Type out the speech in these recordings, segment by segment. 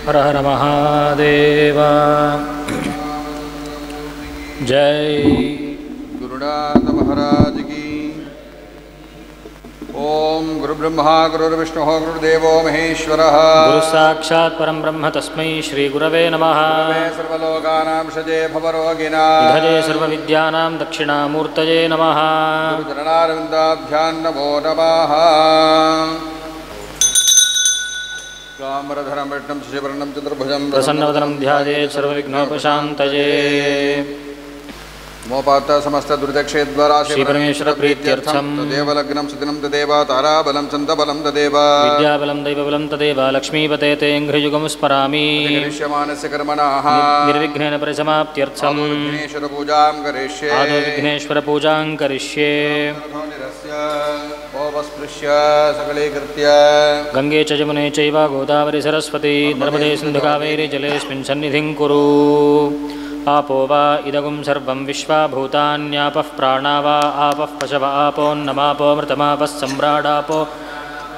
हर हर महादेव। जय गुरुनाथ महाराज की। ओम गुरुब्रह्मा गुरुर्विष्णु गुरुदेवो महेश्वरः। गुरु साक्षात् परं ब्रह्म तस्मै श्री गुरवे नमः। सर्वलोकानां षजे भवरोगिणां विधये सर्वविद्यानां दक्षिणामूर्तये नमः। गुरुचरणारविन्दाभ्यां नमो नमः। कामरधरं विष्णुं शशिवर्णं चतुर्भुजं प्रसन्नवदनं ध्यायेत् सर्वविघ्नोपशान्तये। मोपात्त समस्त दुर्दक्षेद्वारा श्री परमेश्वर प्रीत्यर्थं तदेव लग्नं सुदिनं तदेव ताराबलं चन्द्रबलं तदेव विद्याबलं दैवबलं तदेव लक्ष्मीपते ते घ्रियुगं स्मरामि। करिष्यमाणस्य कर्मणः निर्विघ्नेन परिसमाप्त्यर्थम् विघ्नेश्वर पूजां करिष्ये। आदौ विघ्नेश्वर पूजां करिष्ये। स्पृश्य सकलीकृत्य गंगे च यमुने चैव गोदावरी सरस्वती नर्मदे सिन्धु कावेरी जलेऽस्मिन् सन्निधिं कुरु। आपो वा इदगुं सर्वं विश्वा भूतान्यापः प्राणा वा आपः पशव आपोन्नमापो मृतमापः सम्राडापो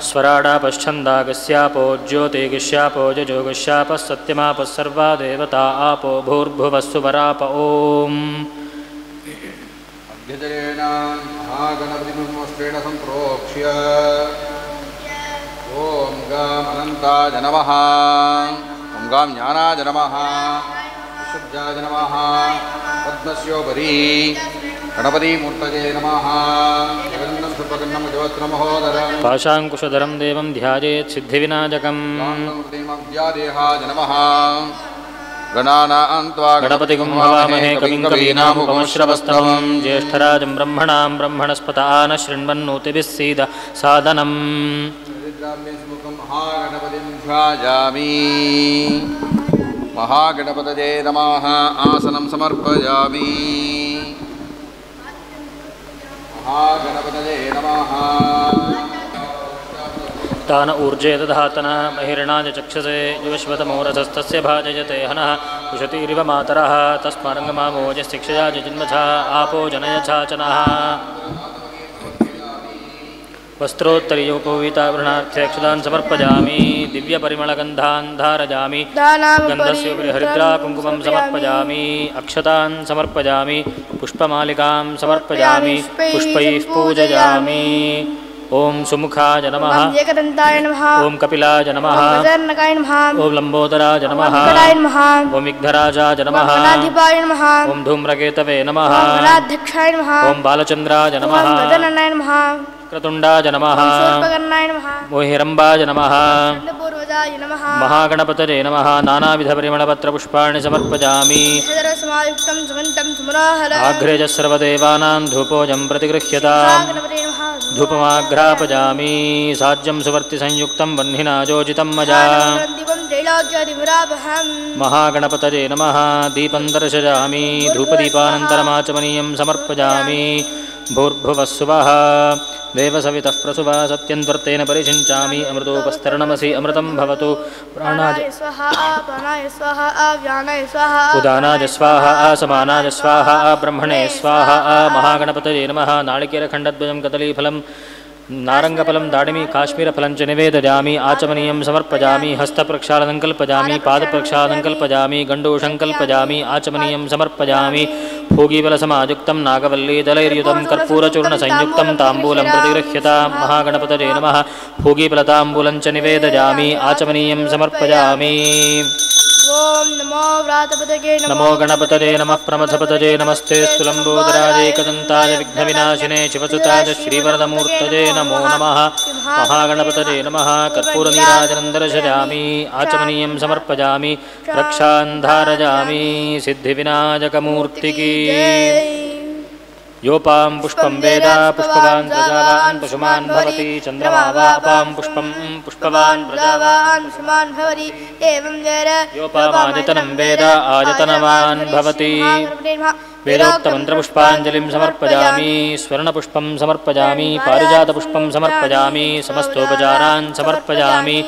स्वराडापश्छन्दागस्यापो ज्योतिगस्यापो जजोगस्यापः सत्यमापः सर्वा देवता आपो भूर्भुवस्सु वराप ॐ। अभ्यजरेण महागणपतिमुस्त्रेण सम्प्रोक्ष्य ॐ गाम् अनन्ताय नमः। ॐ गाम् ज्ञानाय नमः। विशुद्धाय नमः। पद्मस्योपरि गणपतिमूर्तये नमः। जगन्नं सुपकन्नं जवत्रमहोदरं पाशाङ्कुशधरं देवं ध्यायेत् सिद्धिविनायकम्। देहाय नमः। गणानान्त्वा गणपतिगुं हवामहे कविं कवीनामुपमश्रवस्तवं ज्येष्ठराजं ब्रह्मणां ब्रह्मणस्पत आनः शृण्वन्नोतिभिः सीद सादनम्। महागणपतिं ध्यायामि। महागणपतये नमः। आसनं समर्पयामि। महागणपतये नमः। तान ऊर्जे दधातन महिर्णाय चक्षसे युवश्वतमोरथस्तस्य भाजयते हनः उशतीरिव मातरः तस्मारङ्गमामोजशिक्षया जन्मथा आपो जनयच्छाचनः। वस्त्रोत्तरीयोपवीतावृणार्थ्यक्षदान् समर्पयामि। दिव्यपरिमलगन्धान् धारयामि। गन्धस्योपरि हरिद्रा कुङ्कुमं समर्पयामि। अक्षतान् समर्पयामि। पुष्पमालिकां समर्पयामि। पुष्पैः पूजयामि। ओम सुमुखाय नमः। ओम कपिलाय नमः। ओम लंबोदराय नमः। ओम विघ्नराजाय नमः। ओम धूम्रकेतवे नमः। ओम बालचंद्राय नमः। क्रतुंडाय नमः। मोहिरंबाय नमः। महागणपतये नमः। नानाविधपरिमलपत्रपुष्पाणि समर्पयामि। आघ्रेज सर्वदेवानां धूपोऽयं प्रतिगृह्यताम्। धूपमाघ्रापयामि। साज्यं सुवर्तिसंयुक्तं वह्निना योजितं मया। महागणपतये नमः। दीपं दर्शयामि। धूपदीपानन्तरमाचमनीयं समर्पयामि। भूर्भुवस्सुवः देवसवितः प्रसुवा सत्यन्वर्तेन परिषिञ्चामि। अमृतोपस्तरणमसि अमृतं भवतु। प्राणाय उदानाय स्वाहा असमानाय स्वाहा ब्रह्मणे स्वाहा। महागणपतये नमः। नारिकेलखण्डद्वयं कदलीफलं नारंगफलं दाडिमी काश्मीरफलं च निवेदयामि। आचमनीयं समर्पयामि। हस्तप्रक्षालनं कल्पयामि। पादप्रक्षालनं कल्पयामि। गण्डूषं कल्पयामि। आचमनीयं समर्पयामि। भोगीबलसमायुक्तं नागवल्लीदलैर्युतं कर्पूरचूर्णसंयुक्तं ताम्बूलं प्रतिगृह्यताम्। महागणपतये नमः। भोगीबलताम्बूलं च निवेदयामि। आचमनीयं समर्पयामि। ओम नमो व्रातपतये नमो गणपतये नमः। प्रमथपतये नमस्ते स्तुलम्बोदराय एकदन्ताय विघ्नविनाशिने शिवसुताय श्रीवरदमूर्तये नमो नमः। महागणपतये नमः। कर्पूरनीराजनं दर्शयामि। आचमनीयं समर्पयामि। रक्षान् धारयामि। सिद्धिविनायकमूर्तिकी। योपां पुष्पं वेद पुष्पवान् प्रजावान् पशुमान् भवति। चन्द्रमा वा अपां पुष्पं पुष्पवान् प्रजावान् पशुमान् भवति। एवं योपामायतनं वेद आयतनवान् भवति। वेदोक्तमन्त्रपुष्पाञ्जलिं समर्पयामि। स्वर्णपुष्पं समर्पयामि। पारिजातपुष्पं समर्पयामि। समस्तोपचारान् समर्पयामि।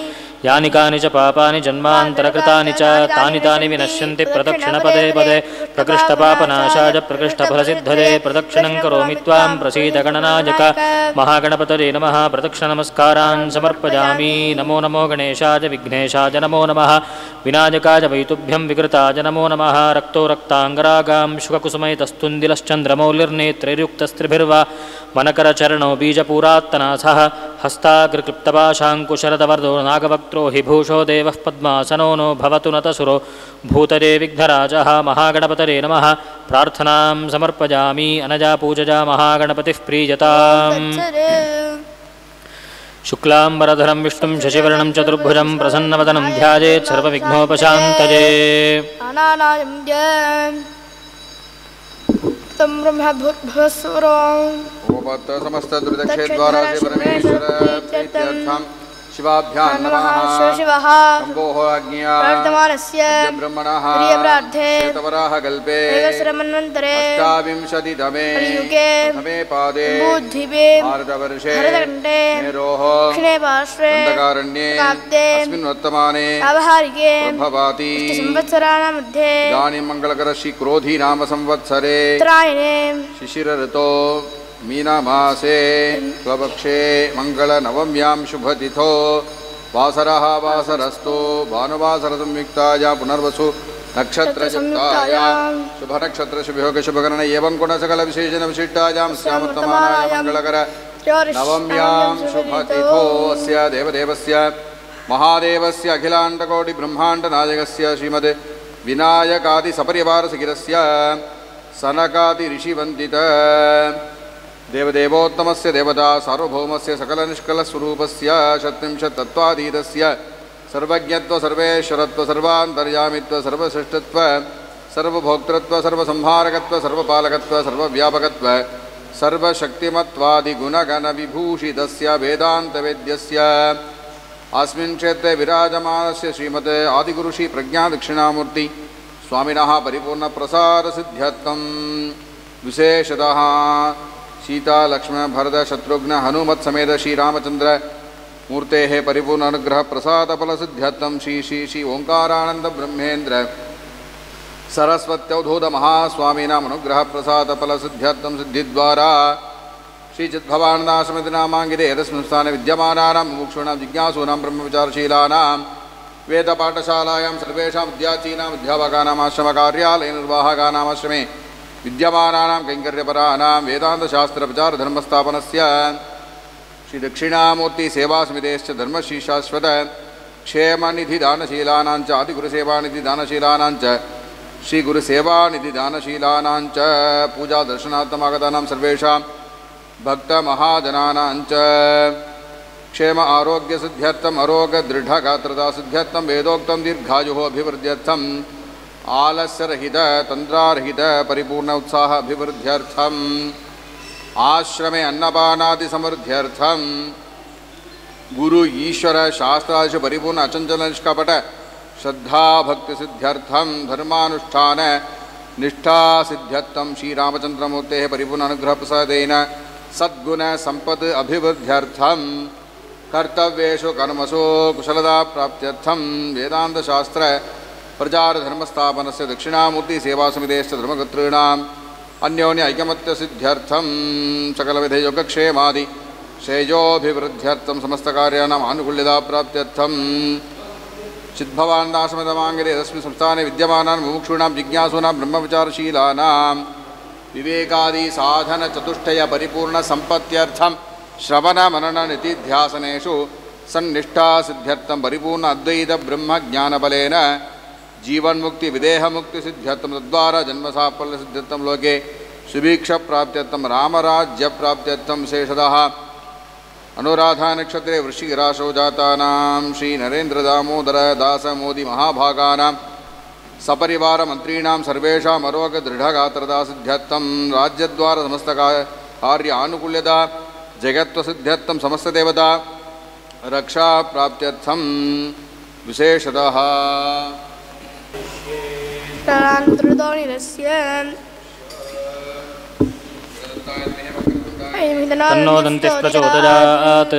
यानि कानि च पापानि जन्मान्तरकृतानि च तानि तानि विनश्यन्ति प्रदक्षिणपदे पदे। प्रकृष्टपापनाशाय प्रकृष्टफलसिद्धये प्रदक्षिणं करोमि त्वां प्रसीद गणनायक। महागणपतये नमः। प्रदक्षिणनमस्कारान् समर्पयामि। नमो नमो गणेशाय विघ्नेशाय नमो नमः। विनायकाय वैतुभ्यं विकृताय नमो नमः रक्तो रक्ताङ्गरागां शुककुसुमैतस्तुन्दिलश्चन्द्रमौलिर्नेत्रैर्युक्तस्त्रिभिर्वा वनकरचरणो बीजपूरात्तनाथः हस्ताग्रक्लुप्तपाशाङ्कुशरदवर्दो नागवक्त्रो हि भूषो देवः पद्मासनो नो भवतु नतसुरो भूतदे विघ्नराजः महागणपतये नमः प्रार्थनां समर्पयामि अनजा पूजजा महागणपतिः प्रीयताम् शुक्लाम्बरधरं विष्णुं शशिवर्णं चतुर्भुजं प्रसन्नवदनं ध्यायेत् सर्वविघ्नोपशान्तये समस्तद्रुदक्षेद्वारा परमेश्वर प्रीत्यर्थं शिवाभ्यां नमः शिवः शम्भोः अग्न्या ब्रह्मणः श्वेतवराहकल्पे अष्टाविंशतितमे प्रथमे पादे भारतवर्षे मेरोः दण्डकारण्ये अस्मिन् वर्तमाने प्रभवाति इदानीं मङ्गलकरश्री नाम संवत्सरे शिशिर ऋतो मीनमासे स्वपक्षे मंगलनवम्यां शुभतिथो वासरः वासरस्तु भानुवासरसंयुक्तायां पुनर्वसु नक्षत्रयुक्तायां शुभनक्षत्रशुभयोगशुभकरण एवं गुणसकलविशेषणविशिष्टायां स्यामोत्तमानाय मंगलकर नवम्यां शुभतिथो अस्य देवदेवस्य महादेवस्य अखिलाण्डकोटिब्रह्माण्डनायकस्य श्रीमद् विनायकादिसपरिवारसहितस्य सनकादिऋषिवन्दित देवदेवोत्तमस्य देवता सार्वभौमस्य सकलनिष्कलस्वरूपस्य षट्त्रिंशत्तत्त्वातीतस्य सर्वज्ञत्व सर्वेश्वरत्व सर्वान्तर्यामित्व सर्वसृष्टत्व सर्वभोक्तृत्व सर्वसंहारकत्व सर्वपालकत्व सर्वव्यापकत्व सर्वशक्तिमत्वादिगुणगणविभूषितस्य वेदान्तवेद्यस्य अस्मिन् क्षेत्रे विराजमानस्य श्रीमते आदिगुरुश्री प्रज्ञादक्षिणामूर्ति स्वामिनः परिपूर्णप्रसादसिद्ध्यर्थं विशेषतः सीता लक्ष्मण भरत शत्रुघ्न हनुमत् समेत श्रीरामचन्द्र मूर्तेः परिपूर्ण अनुग्रह प्रसादफलसिद्ध्यर्थं श्री श्री श्री ओंकारानंद ब्रह्मेन्द्र सरस्वत्यवधूत महास्वामीनाम् अनुग्रह प्रसादफलसिद्ध्यर्थं सिद्धिद्वारा श्रीचिद्भवानन्दाश्रमति नामाङ्किते यस्मिन् स्थाने विद्यमानानां मुमुक्षूणां जिज्ञासूनां ब्रह्मविचारशीलानां वेदपाठशालायां सर्वेषां विद्यार्थीनां विद्याभगानाम् आश्रमकार्यालयनिर्वाहकानाम् आश्रमे विद्यमानानां कैङ्कर्यपराणां वेदान्तशास्त्रप्रचारधर्मस्थापनस्य श्रीदक्षिणामूर्तिसेवासमितेश्च धर्मश्रीशाश्वत क्षेमनिधिदानशीलानां च आदिगुरुसेवानिधिदानशीलानां च श्रीगुरुसेवानिधिदानशीलानां च पूजादर्शनार्थमागतानां सर्वेषां भक्तमहाजनानां च क्षेम आरोग्यसिद्ध्यर्थम् अरोगदृढगात्रतासिद्ध्यर्थं वेदोक्तं दीर्घायुः अभिवृद्ध्यर्थम् आलस्यरहित तन्द्रारहित परिपूर्ण उत्साह अभिवृद्ध्यर्थम् आश्रमे अन्नपानादिसमृद्ध्यर्थं गुरु ईश्वर शास्त्रादिषु परिपूर्ण अचञ्चल निष्कपट श्रद्धा भक्तिसिद्ध्यर्थं धर्मानुष्ठान निष्ठासिद्ध्यर्थं श्रीरामचन्द्रमूर्तेः परिपूर्ण अनुग्रहप्रसादेन सद्गुण संपत् अभिवृद्ध्यर्थं कर्तव्येषु कर्मसु कुशलता प्राप्त्यर्थं वेदान्तशास्त्र प्रचारधर्मस्थापनस्य दक्षिणामूर्तिसेवासमितेश्च धर्मकर्तॄणाम् अन्योन्य ऐकमत्यसिद्ध्यर्थं सकलविधयोगक्षेमादि श्रेयोभिवृद्ध्यर्थं समस्तकार्याणाम् आनुकूल्यता प्राप्त्यर्थं चिद्भवानन्दाश्रमतमाङ्गिरे यस्मिन् संस्थाने विद्यमानानां मुमुक्षूणां जिज्ञासूनां ब्रह्मविचारशीलानां विवेकादि साधन चतुष्टय परिपूर्ण संपत्त्यर्थं श्रवण मनन नितिध्यासनेषु सन्निष्ठा सिद्ध्यर्थं परिपूर्ण अद्वैत ब्रह्म ज्ञानबलेन जीवन्मुक्ति विदेहमुक्ति सिद्ध्यर्थं तद्वारा जन्मसाफल्य सिद्ध्यर्थं लोके सुभीक्ष प्राप्त्यर्थं रामराज्य प्राप्त्यर्थं विशेषतः अनुराधा नक्षत्रे वृश्चिकराशौ जातानां श्री नरेन्द्र दामोदर दास मोदी महाभागानां सपरिवार मंत्रीणां सर्वेषाम् अरोगदृढगात्रता सिद्ध्यर्थं राज्यद्वारा समस्त कार्य आनुकूल्यता जगत्वसिद्ध्यर्थं समस्तदेवता रक्षा प्राप्त्यर्थं विशेषतः तन्नो दन्तिः प्रचोदयात्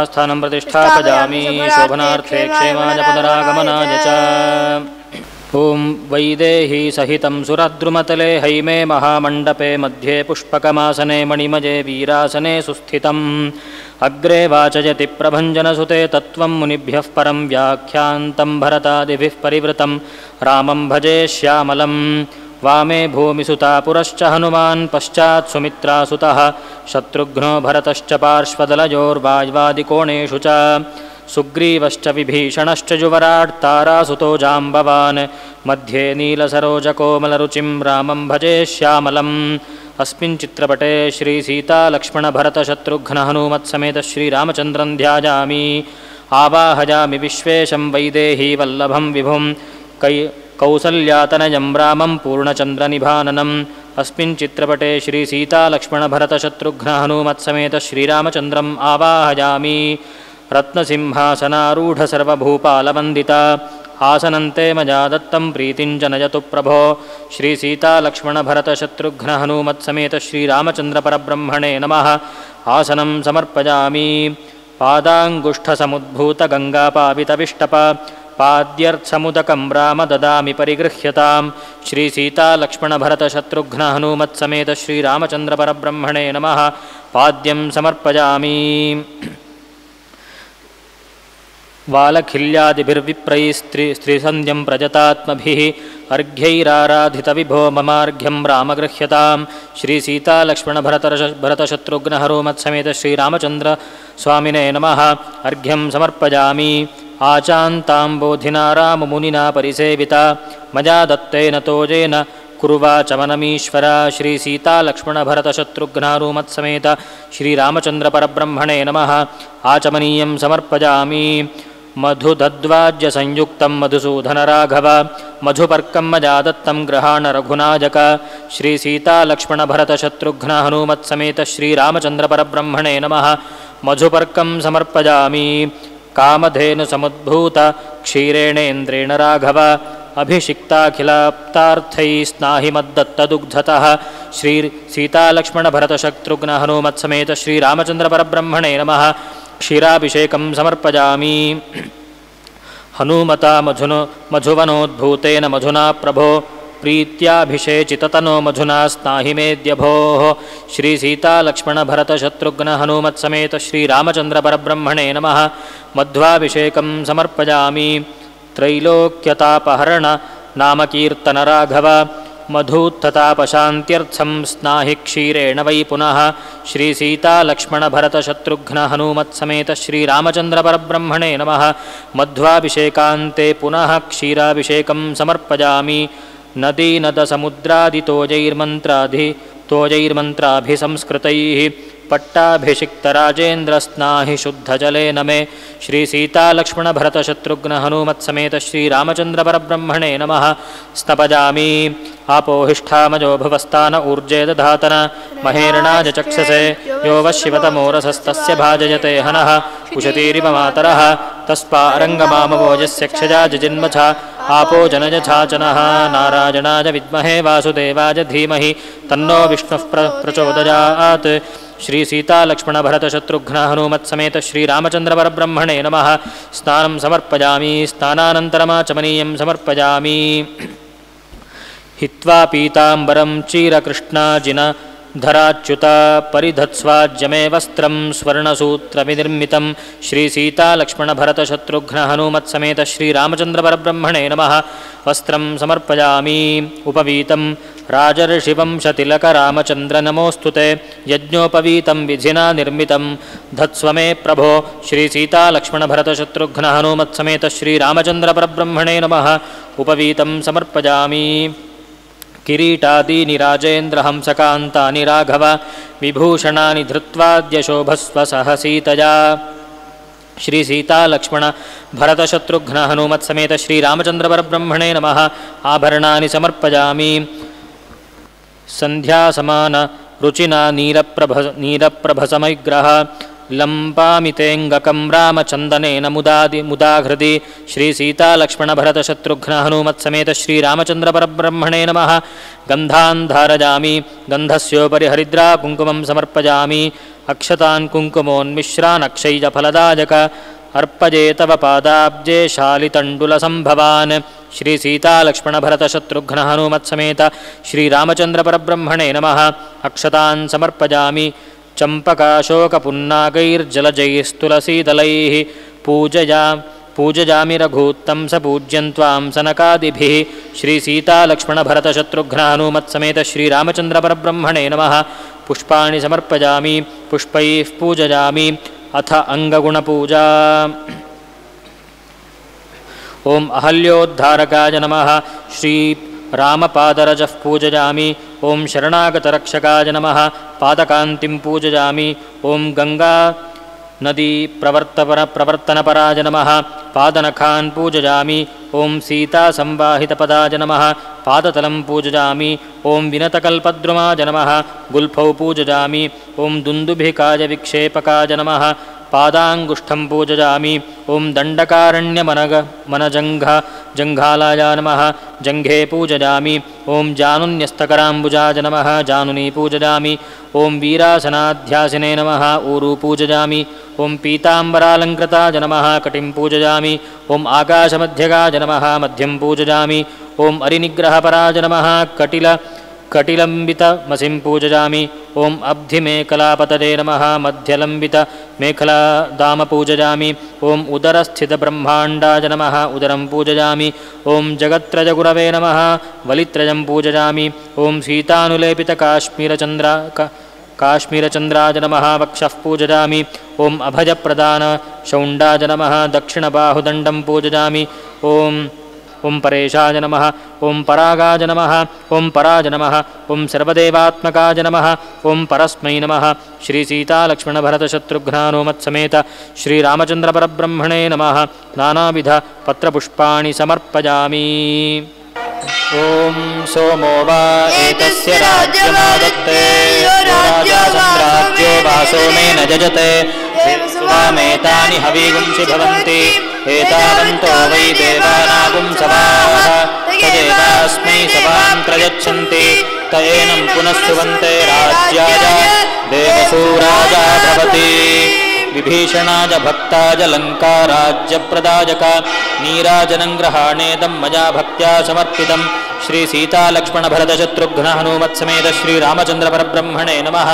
स्थानं प्रतिष्ठापयामि शोभनार्थे क्षेमाय पुनरागमनाय च ओं वैदेही सहितं सुरद्रुमतले हैमे महामण्डपे मध्ये पुष्पकमासने मणिमये वीरासने सुस्थितं अग्रे वाचयति प्रभञ्जनसुते तत्त्वं मुनिभ्यः परं व्याख्यान्तं भरतादिभिः परिवृतं रामं भजे श्यामलं वामे भूमिसुता पुरश्च हनुमान् पश्चात् सुमित्रासुतः शत्रुघ्नो भरतश्च पार्श्वदलयोर्वाय्वादिकोणेषु च सुग्रीवश्च विभीषणश्च युवराट् तारासुतो जाम्बवान् मध्ये नीलसरोजकोमलरुचिं रामं भजे श्यामलम् अस्मिन् चित्रपटे श्रीसीतालक्ष्मणभरतशत्रुघ्नहनुमत्समेत श्रीरामचन्द्रं ध्यायामि आवाहयामि विश्वेशं वैदेहीवल्लभं विभुं कौसल्यातनयं रामं पूर्णचन्द्रनिभाननम् अस्मिन् चित्रपटे श्रीसीतालक्ष्मणभरतशत्रुघ्नहनुमत्समेत श्रीरामचन्द्रम् आवाहयामि रत्नसिंहासनारूढसर्वभूपालवन्दिता आसनन्ते मया दत्तं प्रीतिं जनयतु प्रभो श्रीसीतालक्ष्मणभरतशत्रुघ्नहनुमत्समेत श्रीरामचन्द्रपरब्रह्मणे नमः आसनं समर्पयामि पादाङ्गुष्ठसमुद्भूतगङ्गापावितविष्टप पाद्यर्थसमुदकं राम ददामि परिगृह्यतां श्रीसीतालक्ष्मणभरतशत्रुघ्नहनुमत्समेत श्रीरामचन्द्रपरब्रह्मणे नमः पाद्यं समर्पयामि वालखिल्यादिभिर्विप्रैस्त्रिसन्ध्यं प्रजतात्मभिः अर्घ्यैराराधितविभो ममार्घ्यं रामगृह्यतां श्रीसीतालक्ष्मणभरतशत्रुघ्नहनुमत्समेत श्रीरामचन्द्रस्वामिने नमः अर्घ्यं समर्पयामि आचान्ताम्बोधिना राममुनिना परिसेविता मया दत्तेन तोजेन कुर्वाचमनमीश्वर श्रीसीतालक्ष्मणभरतशत्रुघ्नहनुमत्समेत श्रीरामचन्द्रपरब्रह्मणे नमः आचमनीयं समर्पयामि मधुदद्वाज्यसंयुक्तं मधुसूदनराघव मधुपर्कं मया दत्तं गृहाण रघुनायक श्रीसीतालक्ष्मणभरतशत्रुघ्नहनुमत्समेत श्रीरामचन्द्रपरब्रह्मणे नमः मधुपर्कं समर्पयामि कामधेनुसमुद्भूत क्षीरेणेन्द्रेण राघव अभिषिक्ताखिलाप्तार्थैः स्नाहि मद्दत्तदुग्धतः श्रीसीतालक्ष्मणभरतशत्रुघ्नहनुमत्समेत श्रीरामचन्द्रपरब्रह्मणे नमः क्षीराभिषेकं समर्पयामि हनुमता मधुवनोद्भूतेन मधुना प्रभो प्रीत्याभिषेचिततनो मधुना स्नाहि मेद्यभोः श्रीसीतालक्ष्मणभरतशत्रुघ्नहनुमत्समेत श्रीरामचन्द्रपरब्रह्मणे नमः मध्वाभिषेकं समर्पयामि त्रैलोक्यतापहरण नामकीर्तनराघव मधुत्थतापशान्त्यर्थं स्नाहि क्षीरेण वै पुनः श्रीसीतालक्ष्मणभरतशत्रुघ्नहनुमत्समेत श्रीरामचन्द्रपरब्रह्मणे नमः मध्वाभिषेकान्ते पुनः क्षीराभिषेकं समर्पयामि नदीनदसमुद्रादितोजैर्मन्त्राभिसंस्कृतैः पट्टाभिषिक्तराजेन्द्रस्नाहि शुद्धजलेन मे श्रीसीतालक्ष्मणभरतशत्रुघ्नहनुमत्समेत श्रीरामचन्द्रपरब्रह्मणे नमः स्नपयामि आपोहिष्ठामजो भुवस्तान ऊर्जे दधातन महेरणाय चक्षसे यो वः शिवतमोरसस्तस्य भाजयते हनः उशतीरिव मातरः तस्पारङ्गमामवो यस्य क्षजा जजिन्मछ आपो जनयथाचनः नारायणाय विद्महे वासुदेवाय धीमहि तन्नो विष्णुः प्रचोदयात् श्रीसीतालक्ष्मणभरतशत्रुघ्नहनुमत्समेत श्रीरामचन्द्रपरब्रह्मणे नमः स्नानं समर्पयामि स्नानानन्तरमाचमनीयं समर्पयामि हित्वा पीताम्बरं चीरकृष्णाजिन धराच्युता परिधत्स्वाज्यमे वस्त्रं स्वर्णसूत्रविनिर्मितं श्रीसीतालक्ष्मणभरतशत्रुघ्नहनुमत्समेत श्रीरामचन्द्रपरब्रह्मणे नमः वस्त्रं समर्पयामि उपवीतं राजर्षिवंशतिलकरामचन्द्र नमोऽस्तु ते यज्ञोपवीतं विधिना निर्मितं धत्स्व मे प्रभो श्रीसीतालक्ष्मणभरतशत्रुघ्नहनुमत्समेत श्रीरामचन्द्रपरब्रह्मणे नमः उपवीतं समर्पयामि किरीटादीनि राजेन्द्रहंसकान्तानि राघव विभूषणानि धृत्वाद्यशोभस्व सह सीतया श्रीसीतालक्ष्मणभरतशत्रुघ्नहनुमत्समेत श्रीरामचन्द्रपरब्रह्मणे नमः आभरणानि समर्पयामि सन्ध्यासमानरुचिना नीरप्रभसमग्रह लम्पामितेऽङ्गकं रामचन्दनेन मुदाहृदि श्रीसीतालक्ष्मणभरतशत्रुघ्नहनुमत्समेत श्रीरामचन्द्रपरब्रह्मणे नमः गन्धान् धारयामि गन्धस्योपरि हरिद्रा कुङ्कुमं समर्पयामि अक्षतान् कुङ्कुमोन्मिश्रान् अक्षय्यफलदायक अर्पये तव पादाब्जे शालितण्डुलसम्भवान् श्रीसीतालक्ष्मणभरतशत्रुघ्नहनुमत्समेत श्रीरामचन्द्रपरब्रह्मणे नमः अक्षतान् समर्पयामि चम्पकाशोकपुन्नागैर्जलजैस्तुलसीदलैः पूजयामि रघूत्तं स पूज्यं त्वां सनकादिभिः श्रीसीतालक्ष्मणभरतशत्रुघ्नानुमत्समेत श्रीरामचन्द्रपरब्रह्मणे नमः। पुष्पाणि समर्पयामि पुष्पैः पूजयामि अथ अंगगुणपूजा। ओम अहल्योद्धारकाय नमः। श्री रामपादरजः पूजयामि। ओम शरणागतरक्षकाय नमः। पादकान्तिं पूजयामि। ओम गंगा नदी प्रवर्तनपराय नमः। पादनखान् पूजयामि। ओम सीतासंवाहितपदाय नमः। पादतलं पूजयामि। ओम विनतकल्पद्रुमाय नमः। गुल्फौ पूजयामि। ओम दुन्दुभिकाय विक्षेपकाय नमः। पादाङ्गुष्ठं पूजयामि। ओम दण्डकारण्यमनजङ्घालाय नमः। जङ्घे पूजयामि। ओम जानुन्यस्तकराम्बुजाय नमः। जानुनी पूजयामि। ओम वीरासनाध्यासिने नमः। ऊरू पूजयामि। ओम पीताम्बरालङ्कृताय नमः। कटिं पूजयामि। ओम आकाशमध्यगाय नमः। मध्यं पूजयामि। ओम अरिनिग्रहपराय नमः। कटिलम्बितमसिं पूजयामि। ओम अब्धिमेखलापतये नमः। मध्यलम्बितमेखलादाम पूजयामि। ओम उदरस्थितब्रह्माण्डाय नमः। उदरं पूजयामि। ओम जगत्त्रयगुरवे नमः। वलित्रयं पूजयामि। ओम सीतानुलेपितकाश्मीरचन्द्राय नमः। वक्षः पूजयामि। ओम अभयप्रदान शौण्डाय नमः। दक्षिणबाहुदण्डं पूजयामि। ओम परेशाय नमः। ओम परागाय नमः। ओम पराज नमः। ओम सर्वदेवात्मकाय नमः। ओम परस्मै नमः। श्री सीतालक्ष्मणभरतशत्रुघ्नानुमत्समेत श्रीरामचन्द्रपरब्रह्मणे नमः। नानाविध पत्रपुष्पाणि समर्पयामि। ओम सोमो वा एतस्य राज्यमादत्ते यो राजा सम्राज्यो वासो मे न जजते देवसुवामेतानि हवीगुंसि भवन्ति एतावन्तो वै देवानागुं सभाः तदेवास्मै सभां प्रयच्छन्ति त एनं पुनः सुवन्ते राज्याय देवसूराजा भवति। विभीषणाय भक्ताय लङ्काराज्यप्रदायक नीराजनं ग्रहाणेदं मया भक्त्या समर्पितं श्री सीतालक्ष्मणभरतशत्रुघ्नहनुमत्समेत श्रीरामचन्द्रपरब्रह्मणे नमः।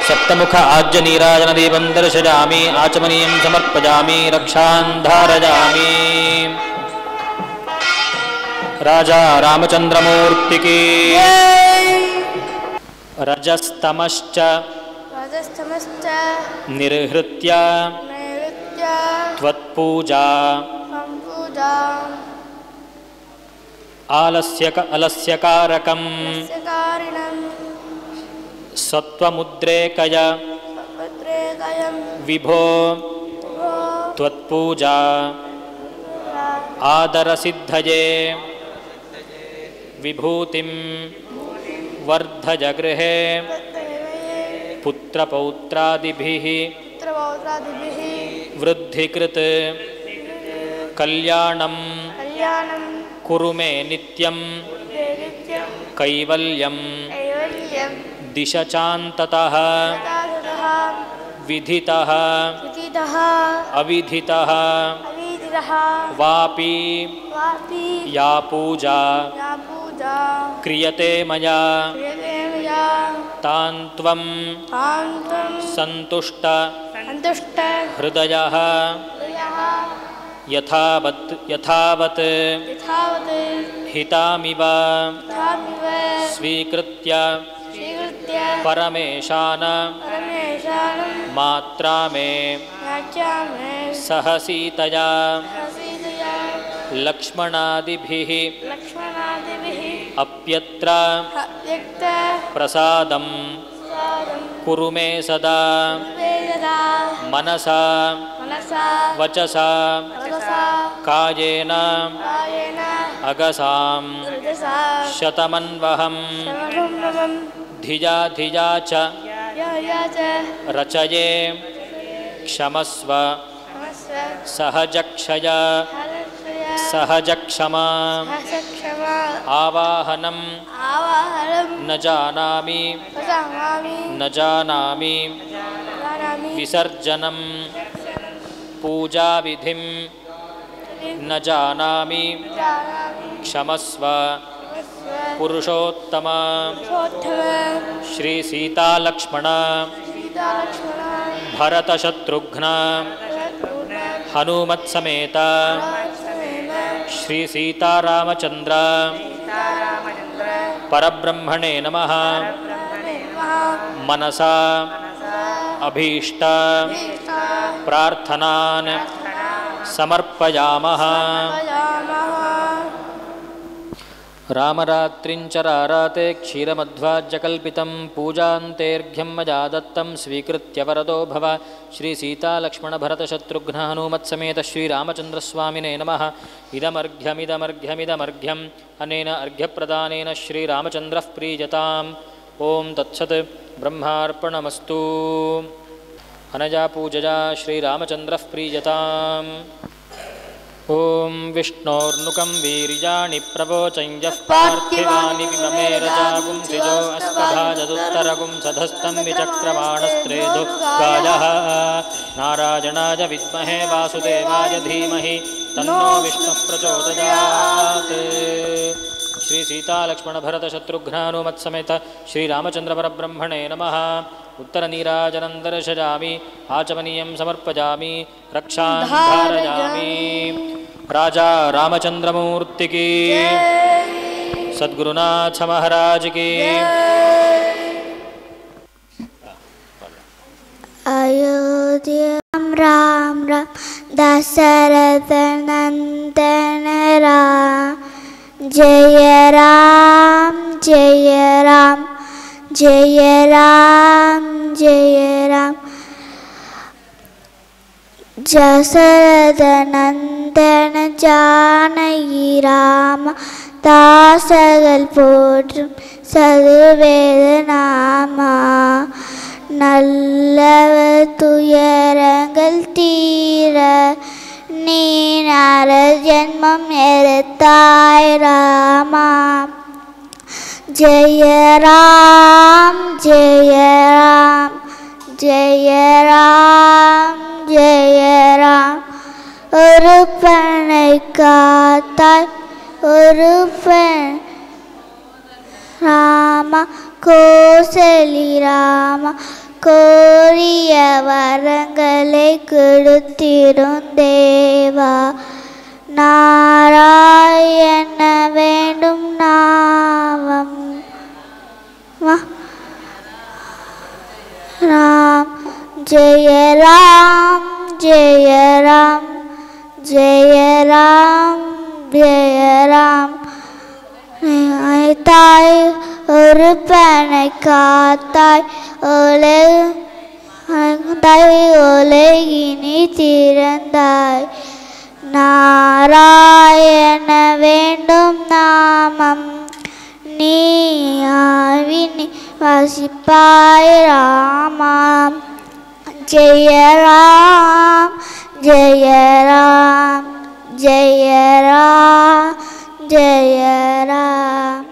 सप्तमुख आज्यनीराजनदीपं दर्शयामि। आचमनीयं समर्पयामि। रक्षां धारयामि। राजा रामचन्द्रमूर्ति की। रजस्तमश्च निर्हृत्य त्वत्पूजा अलस्यकारकं सत्त्वमुद्रेकय विभो त्वत्पूजा आदरसिद्धये विभूतिं वर्धय गृहे पुत्रपौत्रादिभिः वृद्धिकृत कल्याणं कुरु मे नित्यं कैवल्यं दिशचान्ततः विधितः अविधितः वापि या पूजा क्रियते मया तां त्वं सन्तुष्ट हृदयः यथावत् हितामिव स्वीकृत्य परमेशान मात्रा मे सह सीतया लक्ष्मणादिभिः अप्यत्र प्रसादं कुरु मे सदा मनसा वचसा कायेन अगसां शतमन्वहं धिया च रचये क्षमस्व सहजक्षमा आवाहनं न जानामि विसर्जनं पूजाविधिं न जानामि क्षमस्व पुरुषोत्तम श्री सीता लक्ष्मण भरत शत्रुघ्न हनुमत् समेत श्री सीतारामचंद्र परब्रह्मणे नमः मनसा अभीष्ट प्रार्थनान् समर्पयामः। रामरात्रिञ्चराराते क्षीरमध्वाज्यकल्पितं पूजान्तेऽर्घ्यं मया दत्तं स्वीकृत्य वरदो भव। श्री सीतालक्ष्मणभरतशत्रुघ्न हनुमत्समेत श्रीरामचन्द्रस्वामिने नमः। इदमर्घ्यमिदमर्घ्यमिदमर्घ्यम् अनेन अर्घ्यप्रदानेन श्रीरामचन्द्रः प्रीयताम्। ओं तत्सत् ब्रह्मार्पणमस्तु। अनया पूजया श्रीरामचन्द्रः प्रीयताम्। ओं विष्णोर्नुकं वीर्याणि प्रवोचं यः पार्थिवानि विममे रजागुंसिजो अस्कभाजदुत्तरगुं सधस्तं विचक्रमाणस्त्रेदो गायः। नारायणाय विद्महे वासुदेवाय धीमहि तन्नो विष्णुः प्रचोदयात्। श्री सीतालक्ष्मणभरतशत्रुघ्नानुमत्समेत श्रीरामचन्द्रपरब्रह्मणे नमः। उत्तरनीराजनं दर्शयामि आचमनीयं समर्पयामि रक्षां धारयामि। राजा रामचंद्रमूर्ति की सद्गुरुनाथ महाराज की। अयोध्या राम राम दशरथ नंदन राम जय राम जय राम जय राम जय राम। दशरथ नंदन जानकी राम दासगल पोற்றும் சதுர்வேத நாமா நல்லவர் துயரங்கள் தீர நீ நர ஜென்மம் எடுத்தாய் ராமா। जय राम जय राम जय राम जय राम। ஒரு பெண்ணை காத்தாய் ஒரு பெண் ராமா கோசலி ராமா கோரிய வரங்களை கொடுத்திடும் தேவா। நாராயண வேண்டும் நாமம் राम जय राम जय राम जय राम जय राम। தாய் ஒரு பெண்ணை காத்தாய் உலகினி திறந்தாய்। நாராயண வேண்டும் நாமம் நீ ஆவினி வசிப்பாய் ராமா। जय राम जय राम जय राम जय राम।